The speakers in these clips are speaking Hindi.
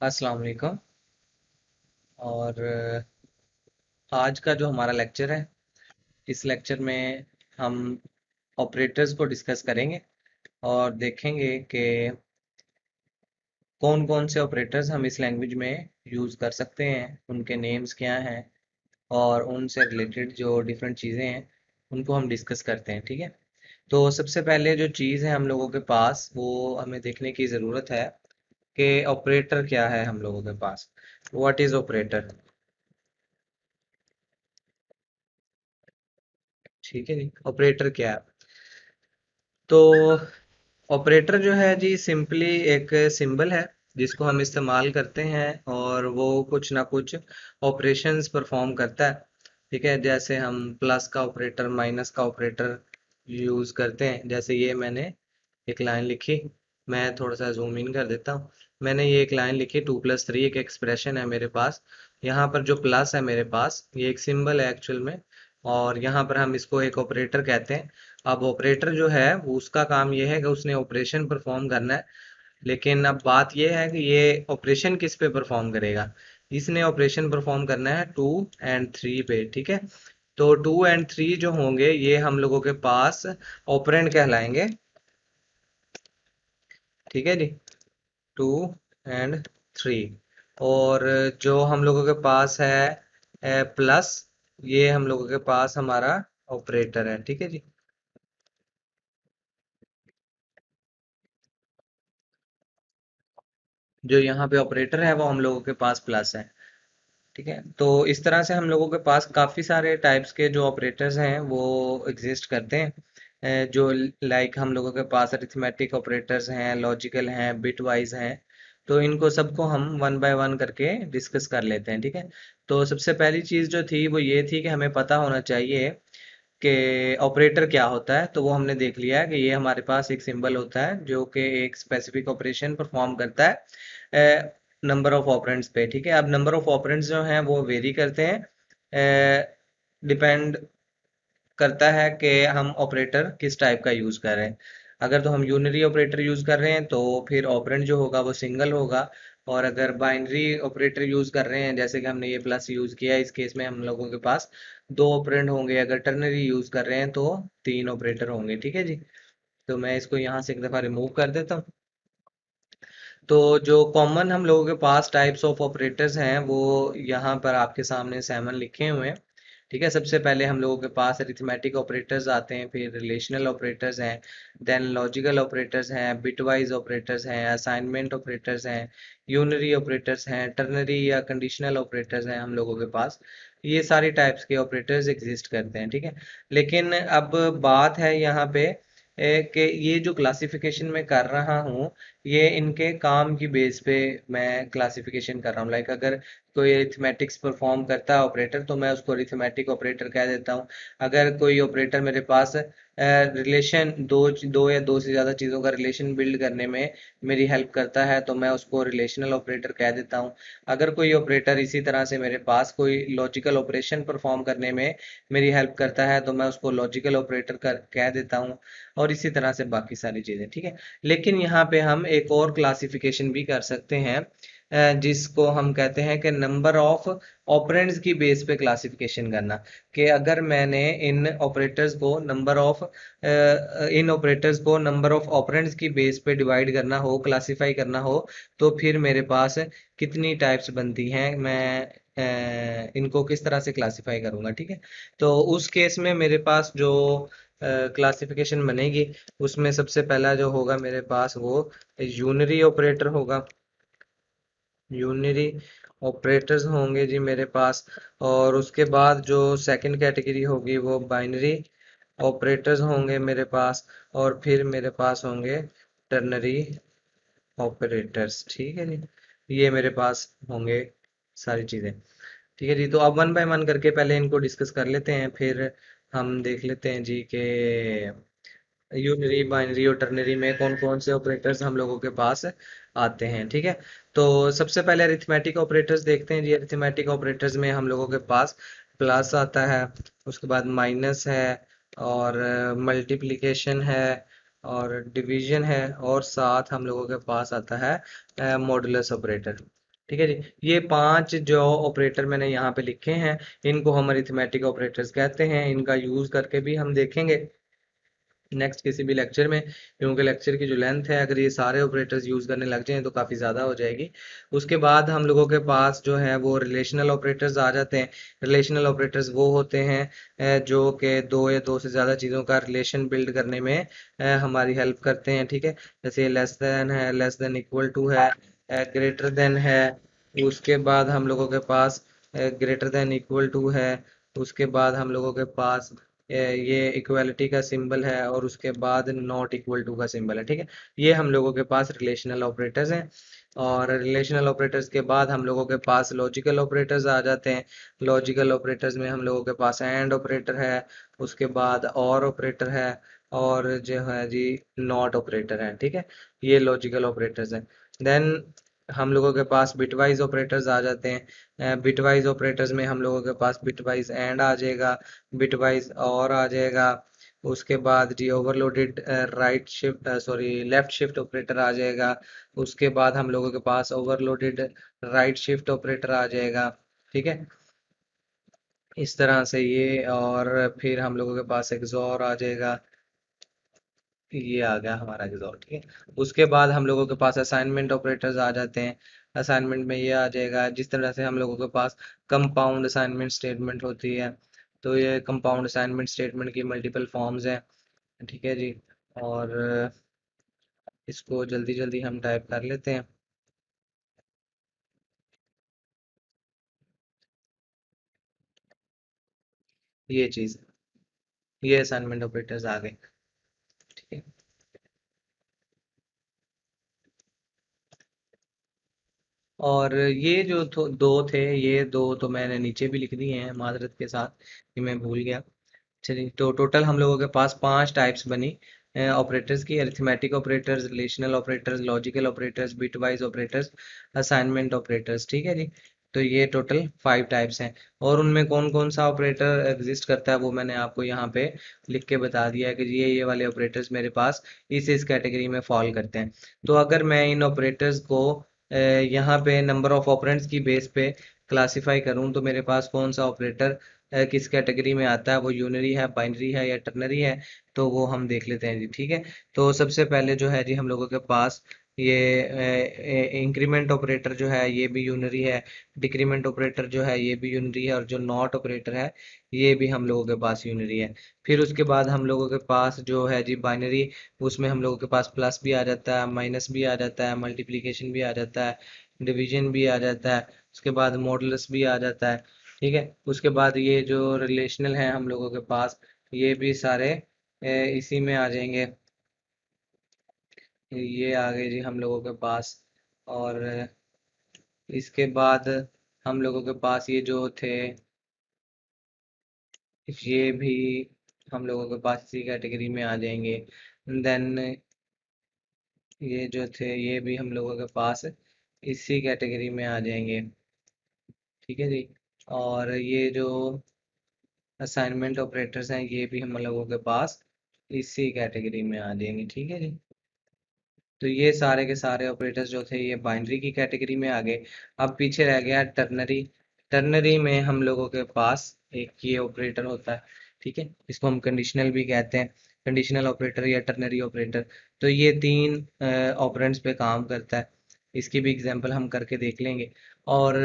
अस्सलाम वालेकुम। और आज का जो हमारा लेक्चर है, इस लेक्चर में हम ऑपरेटर्स को डिस्कस करेंगे और देखेंगे कि कौन कौन से ऑपरेटर्स हम इस लैंग्वेज में यूज़ कर सकते हैं, उनके नेम्स क्या हैं और उनसे रिलेटेड जो डिफरेंट चीज़ें हैं उनको हम डिस्कस करते हैं। ठीक है। तो सबसे पहले जो चीज़ है हम लोगों के पास, वो हमें देखने की ज़रूरत है कि ऑपरेटर क्या है हम लोगों के पास। What is operator? ठीक है जी, ऑपरेटर क्या है? तो ऑपरेटर जो है जी सिंपली एक सिंबल है जिसको हम इस्तेमाल करते हैं और वो कुछ ना कुछ ऑपरेशंस परफॉर्म करता है। ठीक है, जैसे हम प्लस का ऑपरेटर, माइनस का ऑपरेटर यूज करते हैं। जैसे ये मैंने एक लाइन लिखी, मैं थोड़ा सा जूम इन कर देता हूँ। मैंने ये एक लाइन लिखी, 2+3 एक एक्सप्रेशन है मेरे पास। यहाँ पर जो प्लस है मेरे पास, ये एक सिंबल है एक्चुअल में, और यहाँ पर हम इसको एक ऑपरेटर कहते हैं। अब ऑपरेटर जो है वो उसका काम ये है कि उसने ऑपरेशन परफॉर्म करना है। लेकिन अब बात ये है कि ये ऑपरेशन किस पे परफॉर्म करेगा। इसने ऑपरेशन परफॉर्म करना है 2 और 3 पे। ठीक है। तो 2 और 3 जो होंगे ये हम लोगों के पास ऑपरेंड कहलाएंगे। ठीक है जी, 2 और 3। और जो हम लोगों के पास है प्लस, ये हम लोगों के पास हमारा ऑपरेटर है। ठीक है जी। जो यहाँ पे ऑपरेटर है वो हम लोगों के पास प्लस है। ठीक है। तो इस तरह से हम लोगों के पास काफ़ी सारे टाइप्स के जो ऑपरेटर्स हैं वो एग्जिस्ट करते हैं। जो लाइक हम लोगों के पास अरिथमेटिक ऑपरेटर्स हैं, लॉजिकल हैं, बिट वाइज हैं। तो इनको सबको हम वन बाय वन करके डिस्कस कर लेते हैं। ठीक है। तो सबसे पहली चीज़ जो थी वो ये थी कि हमें पता होना चाहिए कि ऑपरेटर क्या होता है। तो वो हमने देख लिया है कि ये हमारे पास एक सिंबल होता है जो कि एक स्पेसिफिक ऑपरेशन परफॉर्म करता है नंबर ऑफ ऑपरेंड्स पे। ठीक है। अब नंबर ऑफ ऑपरेंड्स जो हैं वो वेरी करते हैं, डिपेंड करता है कि हम ऑपरेटर किस टाइप का यूज कर रहे हैं। अगर तो हम यूनरी ऑपरेटर यूज कर रहे हैं तो फिर ऑपरेंड जो होगा वो सिंगल होगा। और अगर बाइनरी ऑपरेटर यूज कर रहे हैं, जैसे कि हमने ये प्लस यूज किया, इस केस में हम लोगों के पास दो ऑपरेंड होंगे। अगर टर्नरी यूज कर रहे हैं तो 3 ऑपरेटर होंगे। ठीक है जी। तो मैं इसको यहाँ से एक दफा रिमूव कर देता हूँ। तो जो कॉमन हम लोगों के पास टाइप्स ऑफ ऑपरेटर्स हैं वो यहाँ पर आपके सामने 7 लिखे हुए हैं। ठीक है। सबसे पहले हम लोगों के पास अरिथमेटिक ऑपरेटर्स आते हैं, फिर रिलेशनल ऑपरेटर्स हैं, देन लॉजिकल ऑपरेटर्स हैं, बिटवाइज ऑपरेटर्स हैं, असाइनमेंट ऑपरेटर्स हैं, यूनरी ऑपरेटर्स हैं, टर्नरी या कंडीशनल ऑपरेटर्स हैं हम लोगों के पास। ये सारी टाइप्स के ऑपरेटर्स एग्जिस्ट करते हैं। ठीक है। लेकिन अब बात है यहाँ पे कि ये जो क्लासिफिकेशन मैं कर रहा हूँ, ये इनके काम की बेस पे मैं क्लासिफिकेशन कर रहा हूँ। लाइक अगर कोई अरिथमेटिक्स परफॉर्म करता है ऑपरेटर, तो मैं उसको अरिथमेटिक ऑपरेटर कह देता हूँ। अगर कोई ऑपरेटर मेरे पास रिलेशन दो या दो से ज़्यादा चीज़ों का रिलेशन बिल्ड करने में मेरी हेल्प करता है तो मैं उसको रिलेशनल ऑपरेटर कह देता हूँ। अगर कोई ऑपरेटर इसी तरह से मेरे पास कोई लॉजिकल ऑपरेशन परफॉर्म करने में मेरी हेल्प करता है तो मैं उसको लॉजिकल ऑपरेटर कह देता हूँ। और इसी तरह से बाकी सारी चीज़ें। ठीक है। लेकिन यहाँ पे हम एक और क्लासिफिकेशन भी कर सकते हैं, जिसको हम कहते हैं कि नंबर ऑफ ऑपरेंड्स की बेस पे क्लासिफिकेशन करना। कि अगर मैंने इन ऑपरेटर्स को नंबर ऑफ ऑपरेंड्स की बेस पे डिवाइड करना हो, क्लासिफाई करना हो, तो फिर मेरे पास कितनी टाइप्स बनती हैं, मैं इनको किस तरह से क्लासिफाई करूंगा। ठीक है। तो उस केस में मेरे पास जो क्लासिफिकेशन बनेगी, उसमें सबसे पहला जो होगा मेरे पास वो यूनरी ऑपरेटर होगा। यूनरी ऑपरेटर्स होंगे जी मेरे पास। और उसके बाद जो सेकंड कैटेगरी होगी वो बाइनरी ऑपरेटर्स होंगे मेरे पास। और फिर मेरे पास होंगे टर्नरी ऑपरेटर्स। ठीक है जी। ये मेरे पास होंगे सारी चीज़ें। ठीक है जी। तो अब वन बाय वन करके पहले इनको डिस्कस कर लेते हैं, फिर हम देख लेते हैं जी के यूनरी, बाइनरी और टर्नरी में कौन कौन से ऑपरेटर्स हम लोगों के पास आते हैं। ठीक है। तो सबसे पहले अरिथमेटिक ऑपरेटर्स देखते हैं जी। अरिथमेटिक ऑपरेटर्स में हम लोगों के पास प्लस आता है, उसके बाद माइनस है, और मल्टीप्लिकेशन है, और डिवीजन है, और साथ हम लोगों के पास आता है मॉडुलस ऑपरेटर। ठीक है जी। ये 5 जो ऑपरेटर मैंने यहाँ पे लिखे हैं, इनको हम अरिथमेटिक ऑपरेटर्स कहते हैं। इनका यूज करके भी हम देखेंगे नेक्स्ट किसी भी लेक्चर में, क्योंकि लेक्चर की जो लेंथ है, अगर ये सारे ऑपरेटर्स यूज करने लग जाएं तो काफी ज्यादा हो जाएगी। उसके बाद हम लोगों के पास जो है वो रिलेशनल ऑपरेटर्स आ जाते हैं। रिलेशनल ऑपरेटर्स वो होते हैं जो कि दो या दो से ज्यादा चीजों का रिलेशन बिल्ड करने में हमारी हेल्प करते हैं। ठीक है, जैसे लेस देन है, लेस देन इक्वल टू है, ग्रेटर देन है। उसके बाद हम लोगों के पास ग्रेटर देन इक्वल टू है। उसके बाद हम लोगों के पास ये इक्वालिटी का सिंबल है, और उसके बाद नॉट इक्वल टू का सिंबल है। ठीक है, ये हम लोगों के पास रिलेशनल ऑपरेटर्स हैं। और रिलेशनल ऑपरेटर्स के बाद हम लोगों के पास लॉजिकल ऑपरेटर्स आ जाते हैं। लॉजिकल ऑपरेटर्स में हम लोगों के पास एंड ऑपरेटर है, उसके बाद और ऑपरेटर है, और जो है जी नॉट ऑपरेटर है। ठीक है, ये लॉजिकल ऑपरेटर्स हैं। देन हम लोगों के पास बिटवाइज ऑपरेटर्स आ जाते हैं। बिटवाइज ऑपरेटर्स में हम लोगों के पास बिटवाइज एंड आ जाएगा, बिटवाइज और आ जाएगा। उसके बाद जी overloaded right shift sorry left shift operator आ जाएगा। उसके बाद हम लोगों के पास ओवरलोडेड राइट शिफ्ट ऑपरेटर आ जाएगा। ठीक है, इस तरह से ये, और फिर हम लोगों के पास एक्सॉर आ जाएगा। ये आ गया हमारा एक्सॉर। ठीक है, उसके बाद हम लोगों के पास असाइनमेंट ऑपरेटर्स आ जाते हैं। असाइनमेंट में ये आ जाएगा, जिस तरह से हम लोगों के पास कंपाउंड असाइनमेंट स्टेटमेंट होती है, तो ये कंपाउंड असाइनमेंट स्टेटमेंट की मल्टीपल फॉर्म्स हैं। ठीक है जी, और इसको जल्दी जल्दी हम टाइप कर लेते हैं। ये चीज़, ये असाइनमेंट ऑपरेटर्स आ गए। ठीक है, और ये जो दो थे, ये दो तो मैंने नीचे भी लिख दिए हैं माजरत के साथ कि मैं भूल गया। चलिए, तो टोटल हम लोगों के पास 5 टाइप्स बनी ऑपरेटर्स की: arithmetic operators, relational operators, logical operators, bitwise operators, assignment operators. ठीक है जी, तो ये टोटल 5 टाइप्स हैं। और उनमें कौन कौन सा ऑपरेटर एग्जिस्ट करता है वो मैंने आपको यहाँ पे लिख के बता दिया है कि ये वाले ऑपरेटर्स मेरे पास इस कैटेगरी में फॉल करते हैं। तो अगर मैं इन ऑपरेटर्स को यहाँ पे नंबर ऑफ ऑपरेंड्स की बेस पे क्लासिफाई करूँ, तो मेरे पास कौन सा ऑपरेटर किस कैटेगरी में आता है, वो यूनरी है, बाइनरी है, या टर्नरी है, तो वो हम देख लेते हैं जी। ठीक है, तो सबसे पहले जो है जी हम लोगों के पास ये इंक्रीमेंट ऑपरेटर जो है ये भी यूनरी है, डिक्रीमेंट ऑपरेटर जो है ये भी यूनरी है, और जो नॉट ऑपरेटर है ये भी हम लोगों के पास यूनरी है। फिर उसके बाद हम लोगों के पास जो है जी बाइनरी, उसमें हम लोगों के पास प्लस भी आ जाता है, माइनस भी आ जाता है, मल्टीप्लिकेशन भी आ जाता है, डिवीजन भी आ जाता है, उसके बाद मॉडुलस भी आ जाता है। ठीक है, उसके बाद ये जो रिलेशनल है हम लोगों के पास, ये भी सारे इसी में आ जाएंगे। ये आ गए जी हम लोगों के पास। और इसके बाद हम लोगों के पास ये जो थे, ये भी हम लोगों के पास इसी कैटेगरी में आ जाएंगे। देन ये जो थे ये भी हम लोगों के पास इसी कैटेगरी में आ जाएंगे। ठीक है जी, और ये जो असाइनमेंट ऑपरेटर्स हैं ये भी हम लोगों के पास इसी कैटेगरी में आ जाएंगे। ठीक है जी, तो ये सारे के सारे ऑपरेटर्स जो थे ये बाइनरी की कैटेगरी में आ गए। अब पीछे रह गया टर्नरी। टर्नरी में हम लोगों के पास एक ये ऑपरेटर होता है। ठीक है, इसको हम कंडीशनल भी कहते हैं, कंडीशनल ऑपरेटर या टर्नरी ऑपरेटर। तो ये 3 ऑपरेंड्स पे काम करता है। इसकी भी एग्जांपल हम करके देख लेंगे। और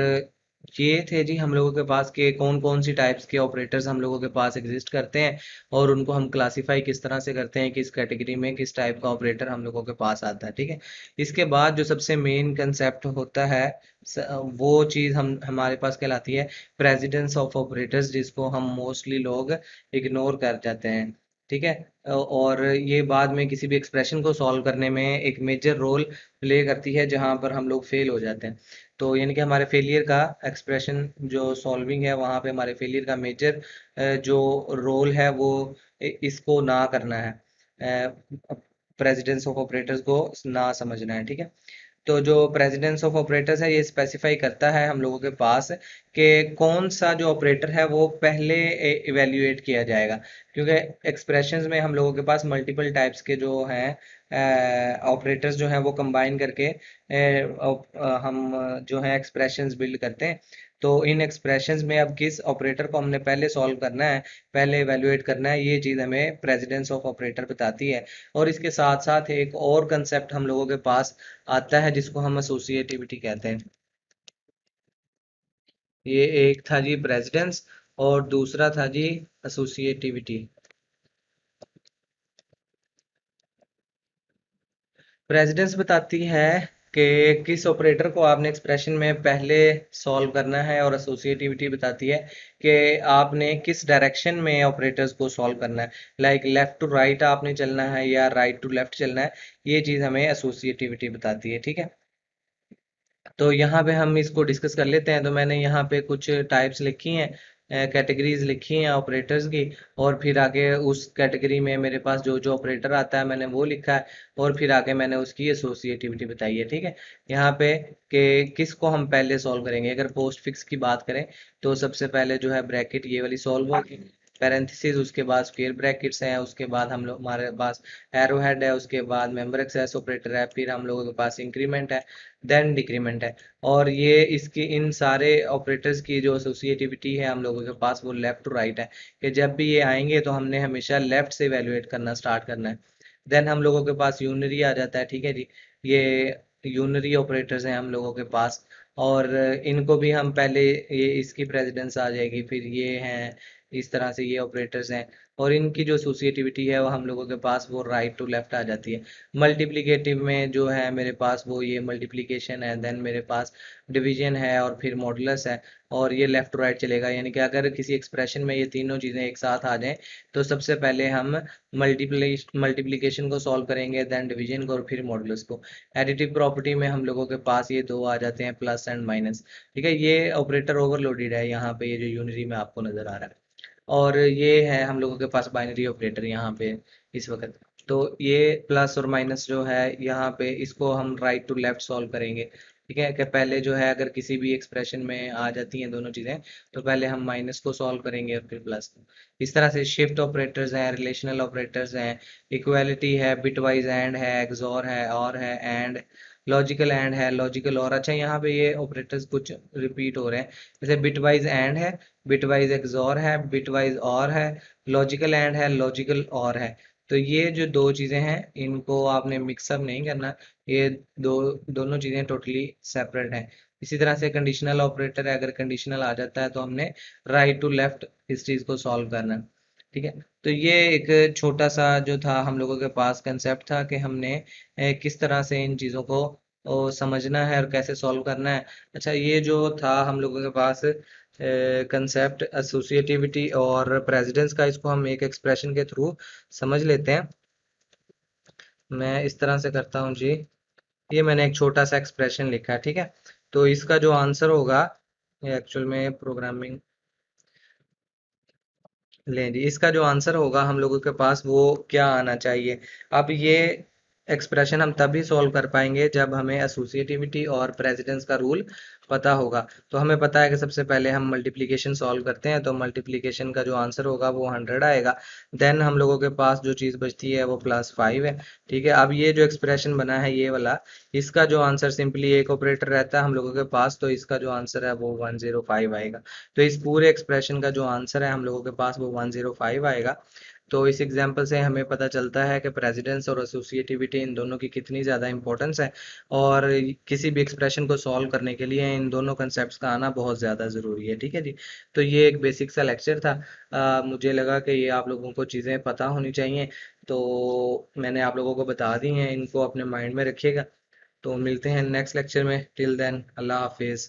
ये थे जी हम लोगों के पास के कौन कौन सी टाइप्स के ऑपरेटर्स हम लोगों के पास एग्जिस्ट करते हैं, और उनको हम क्लासिफाई किस तरह से करते हैं, किस कैटेगरी में किस टाइप का ऑपरेटर हम लोगों के पास आता है। ठीक है, इसके बाद जो सबसे मेन कंसेप्ट होता है, वो चीज़ हम हमारे पास कहलाती है प्रेसिडेंस ऑफ ऑपरेटर्स, जिसको हम मोस्टली लोग इग्नोर कर जाते हैं। ठीक है, और ये बाद में किसी भी एक्सप्रेशन को सॉल्व करने में एक मेजर रोल प्ले करती है, जहां पर हम लोग फेल हो जाते हैं। तो यानी कि हमारे फेलियर का एक्सप्रेशन जो सॉल्विंग है, वहां पे हमारे फेलियर का मेजर जो रोल है वो इसको ना करना है, प्रेसिडेंस ऑफ ऑपरेटर्स को ना समझना है। ठीक है, तो जो प्रेसिडेंस ऑफ ऑपरेटर्स है ये स्पेसिफाई करता है हम लोगों के पास कि कौन सा जो ऑपरेटर है वो पहले इवेल्युएट किया जाएगा, क्योंकि एक्सप्रेशंस में हम लोगों के पास मल्टीपल टाइप्स के जो हैं ऑपरेटर्स जो हैं वो कंबाइन करके हम जो है एक्सप्रेशंस बिल्ड करते हैं। तो इन एक्सप्रेशंस में अब किस ऑपरेटर को हमने पहले सॉल्व करना है, पहले इवेल्युएट करना है, ये चीज़ हमें प्रेसिडेंस ऑफ ऑपरेटर बताती है। और इसके साथ साथ एक और कंसेप्ट हम लोगों के पास आता है जिसको हम एसोसिएटिविटी कहते हैं। ये एक था जी प्रेसिडेंस और दूसरा था जी एसोसिएटिविटी। प्रेसिडेंस बताती है कि किस ऑपरेटर को आपने एक्सप्रेशन में पहले सॉल्व करना है, और एसोसिएटिविटी बताती है कि आपने किस डायरेक्शन में ऑपरेटर्स को सॉल्व करना है, लाइक लेफ्ट टू राइट आपने चलना है या राइट टू लेफ्ट चलना है। ये चीज़ हमें एसोसिएटिविटी बताती है, ठीक है। तो यहाँ पे हम इसको डिस्कस कर लेते हैं। तो मैंने यहाँ पे कुछ टाइप्स लिखी हैं, कैटेगरीज लिखी हैं ऑपरेटर्स की, और फिर आगे उस कैटेगरी में मेरे पास जो जो ऑपरेटर आता है मैंने वो लिखा है, और फिर आगे मैंने उसकी एसोसिएटिविटी बताई है, ठीक है। यहाँ पे कि किसको हम पहले सॉल्व करेंगे, अगर पोस्ट फिक्स की बात करें तो सबसे पहले जो है ब्रैकेट ये वाली सॉल्व होगी, पैरेंथेसिस, उसके बाद स्क्वायर ब्रैकेट्स हैं, उसके बाद हम लोग हमारे पास एरो हेड है, उसके बाद मेंबर एक्सेस ऑपरेटर है, फिर हम लोगों के पास इंक्रीमेंट है, देन डिक्रीमेंट है। और ये इसकी इन सारे ऑपरेटर्स की जो एसोसिएटिविटी है हम लोगों के पास वो लेफ्ट टू राइट है, कि जब भी ये आएंगे तो हमने हमेशा लेफ्ट से इवेलुएट करना स्टार्ट करना है। देन हम लोगों के पास यूनरी आ जाता है, ठीक है जी। ये यूनरी ऑपरेटर्स हैं हम लोगों के पास, और इनको भी हम पहले ये इसकी प्रेसिडेंस आ जाएगी, फिर ये हैं, इस तरह से ये ऑपरेटर्स हैं, और इनकी जो एसोसिएटिविटी है वो हम लोगों के पास वो राइट टू लेफ्ट आ जाती है। मल्टीप्लिकेटिव में जो है मेरे पास वो ये मल्टीप्लिकेशन है, देन मेरे पास डिवीजन है, और फिर मॉडुलस है, और ये लेफ्ट टू राइट चलेगा। यानी कि अगर किसी एक्सप्रेशन में ये तीनों चीज़ें एक साथ आ जाएं तो सबसे पहले हम मल्टीप्लिकेशन को सॉल्व करेंगे, देन डिवीजन को, और फिर मॉडुलस को। एडिटिव प्रॉपर्टी में हम लोगों के पास ये दो आ जाते हैं, प्लस एंड माइनस, ठीक है। ये ऑपरेटर ओवरलोडेड है यहाँ पे, ये जो यूनिटी में आपको नजर आ रहा है। और ये है हम लोगों के पास बाइनरी ऑपरेटर यहाँ पे इस वक्त। तो ये प्लस और माइनस जो है यहाँ पे इसको हम राइट टू लेफ्ट सॉल्व करेंगे, ठीक है। कि पहले जो है अगर किसी भी एक्सप्रेशन में आ जाती हैं दोनों चीज़ें तो पहले हम माइनस को सॉल्व करेंगे और फिर प्लस। इस तरह से शिफ्ट ऑपरेटर्स हैं, रिलेशनल ऑपरेटर्स हैं, इक्वालिटी है, बिटवाइज एंड है, एक्सॉर है, और है एंड, लॉजिकल एंड है, लॉजिकल और। अच्छा, यहाँ पे ये ऑपरेटर्स कुछ रिपीट हो रहे हैं, जैसे बिटवाइज एंड है, बिटवाइज एक्सॉर है, बिटवाइज और है, लॉजिकल एंड है, लॉजिकल और है। तो ये जो दो चीजें हैं इनको आपने मिक्सअप नहीं करना, ये दो दोनों चीजें टोटली सेपरेट हैं। इसी तरह से कंडीशनल ऑपरेटर है, अगर कंडीशनल आ जाता है तो हमने राइट टू लेफ्ट इस चीज को सॉल्व करना है, ठीक है। तो ये एक छोटा सा जो था हम लोगों के पास कंसेप्ट था कि हमने किस तरह से इन चीज़ों को समझना है और कैसे सॉल्व करना है। अच्छा, ये जो था हम लोगों के पास कंसेप्ट एसोसिएटिविटी और प्रेसिडेंस का, इसको हम एक एक्सप्रेशन के थ्रू समझ लेते हैं। मैं इस तरह से करता हूँ जी, ये मैंने एक छोटा सा एक्सप्रेशन लिखा है, ठीक है। तो इसका जो आंसर होगा, ये एक्चुअल में प्रोग्रामिंग लें जी, इसका जो आंसर होगा हम लोगों के पास वो क्या आना चाहिए। अब ये एक्सप्रेशन हम तभी सॉल्व कर पाएंगे जब हमें एसोसिएटिविटी और प्रेसिडेंस का रूल पता होगा। तो हमें पता है कि सबसे पहले हम मल्टीप्लिकेशन सॉल्व करते हैं, तो मल्टीप्लिकेशन का जो आंसर होगा वो 100 आएगा। देन हम लोगों के पास जो चीज़ बचती है वो +5 है, ठीक है। अब ये जो एक्सप्रेशन बना है ये वाला, इसका जो आंसर सिंपली एक ऑपरेटर रहता है हम लोगों के पास, तो इसका जो आंसर है वो 105 आएगा। तो इस पूरे एक्सप्रेशन का जो आंसर है हम लोगों के पास वो 105 आएगा। तो इस एग्जाम्पल से हमें पता चलता है कि प्रेसिडेंस और एसोसिएटिविटी इन दोनों की कितनी ज़्यादा इंपॉर्टेंस है, और किसी भी एक्सप्रेशन को सॉल्व करने के लिए इन दोनों कंसेप्ट्स का आना बहुत ज़्यादा ज़रूरी है, ठीक है जी। तो ये एक बेसिक सा लेक्चर था। मुझे लगा कि ये आप लोगों को चीज़ें पता होनी चाहिए, तो मैंने आप लोगों को बता दी हैं, इनको अपने माइंड में रखिएगा। तो मिलते हैं नेक्स्ट लेक्चर में, टिल देन अल्लाह हाफिज़।